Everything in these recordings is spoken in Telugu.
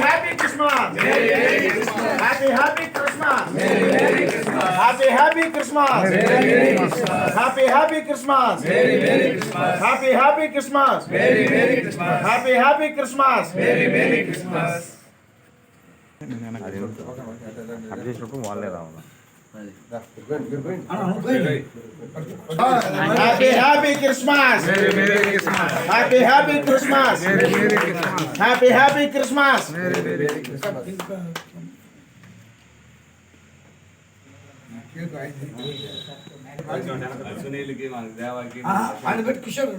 Happy Christmas. Happy Christmas. Happy Christmas. Happy Christmas. Happy Christmas. Happy Christmas. చేసినప్పుడు వాళ్ళే రావాలి. Happy Christmas. Happy Christmas. Happy Christmas. సునీల్కి మన దేవాకి కిషోర్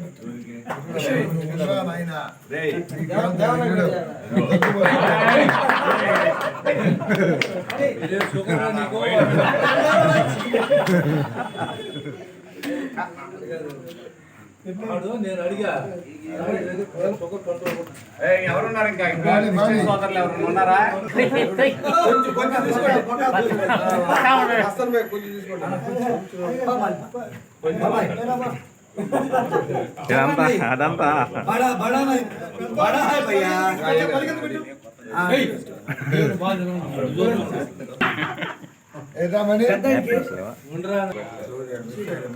నేను అడిగా ఎవరున్నారు ఇంకా సోదరులు ఎవరు ఉన్నారా? అదంతా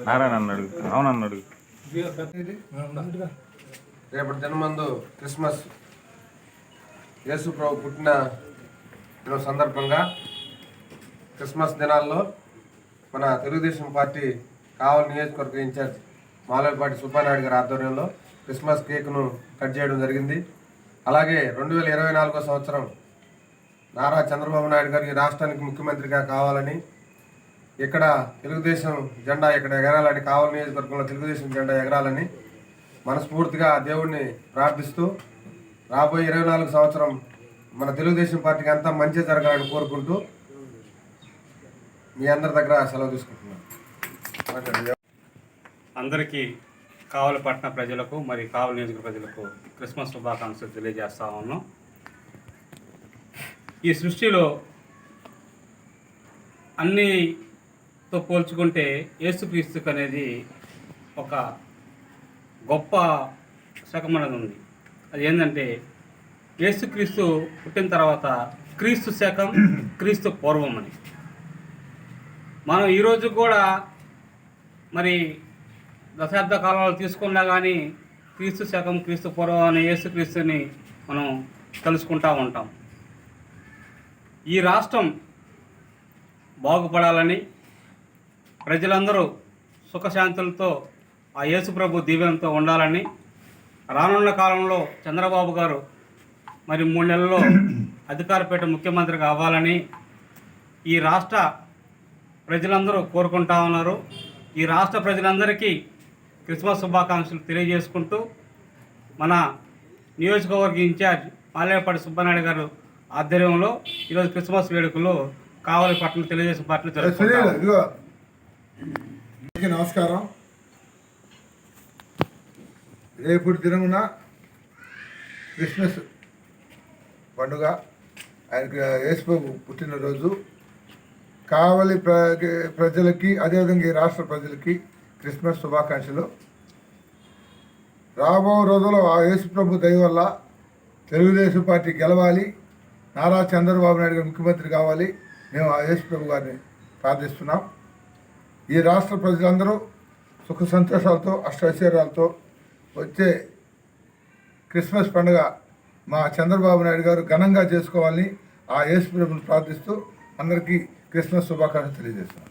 నారాయణ అన్నాడు. అవునన్నాడు. రేపటి దినమందు క్రిస్మస్ యేసు ప్రభు పుట్టిన దినం సందర్భంగా క్రిస్మస్ దినాల్లో మన తెలుగుదేశం పార్టీ కావలి నియోజకవర్గ ఇన్ఛార్జ్ మాలపాటి సుబ్బానాయుడు గారి ఆధ్వర్యంలో క్రిస్మస్ కేక్ను కట్ చేయడం జరిగింది. అలాగే 2024 సంవత్సరం నారా చంద్రబాబు నాయుడు గారు ఈ రాష్ట్రానికి ముఖ్యమంత్రిగా కావాలని, ఇక్కడ తెలుగుదేశం జెండా ఇక్కడ ఎగరాలని, కావలి నియోజకవర్గంలో తెలుగుదేశం జెండా ఎగరాలని మనస్ఫూర్తిగా దేవుడిని ప్రార్థిస్తూ రాబోయే 24 సంవత్సరం మన తెలుగుదేశం పార్టీకి అంతా మంచి జరగాలని కోరుకుంటూ మీ అందరి దగ్గర సెలవు తీసుకుంటున్నాను. అందరికీ కావలి పట్టణ ప్రజలకు మరి కావలి నియోజకవర్గ ప్రజలకు క్రిస్మస్ శుభాకాంక్షలు తెలియజేస్తా ఉన్నాం. ఈ సృష్టిలో అన్నితో పోల్చుకుంటే యేసుక్రీస్తుకు అనేది ఒక గొప్ప శకం అనేది ఉంది. అది ఏంటంటే యేసుక్రీస్తు పుట్టిన తర్వాత క్రీస్తు శకం, క్రీస్తు పూర్వం అని. మనం ఈరోజు కూడా మరి దశాబ్ద కాలంలో తీసుకున్నా కానీ క్రీస్తు శకం, క్రీస్తు పూర్వం అనే యేసుక్రీస్తుని మనం తెలుసుకుంటూ ఉంటాం. ఈ రాష్ట్రం బాగుపడాలని, ప్రజలందరూ సుఖశాంతులతో ఆ యేసుప్రభు దీవెనతో ఉండాలని, రానున్న కాలంలో చంద్రబాబు గారు మరి 3 నెలల్లో అధికారపేట ముఖ్యమంత్రిగా అవ్వాలని ఈ రాష్ట్ర ప్రజలందరూ కోరుకుంటా ఉన్నారు. ఈ రాష్ట్ర ప్రజలందరికీ క్రిస్మస్ శుభాకాంక్షలు తెలియజేసుకుంటూ మన నియోజకవర్గ ఇన్ఛార్జ్ మాలేపాటి సుబ్బానాయుడు గారు ఆధ్వర్యంలో ఈరోజు క్రిస్మస్ వేడుకలు కావలి పట్టణ తెలుగుదేశం పార్టీ జరుగుతుంది. నమస్కారం. రేపటి దినమున క్రిస్మస్ పండుగ, ఆయనకు యేసుప్రభు పుట్టినరోజు. కావలి ప్రజలకి, అదేవిధంగా ఈ రాష్ట్ర ప్రజలకి క్రిస్మస్ శుభాకాంక్షలు. రాబో రోజుల్లో ఆ యేసుప్రభు దయ వల్ల తెలుగుదేశం పార్టీ గెలవాలి, నారా చంద్రబాబు నాయుడు గారు ముఖ్యమంత్రి కావాలి. మేము ఆ యేసుప్రభు గారిని ప్రార్థిస్తున్నాం. ఈ రాష్ట్ర ప్రజలందరూ సుఖ సంతోషాలతో, అష్టైశ్వర్యాలతో వచ్చే క్రిస్మస్ పండుగ మా చంద్రబాబు నాయుడు గారు ఘనంగా చేసుకోవాలని ఆ యేసుప్రభుని ప్రార్థిస్తూ అందరికీ క్రిస్మస్ శుభాకాంక్షలు తెలియజేస్తున్నాం.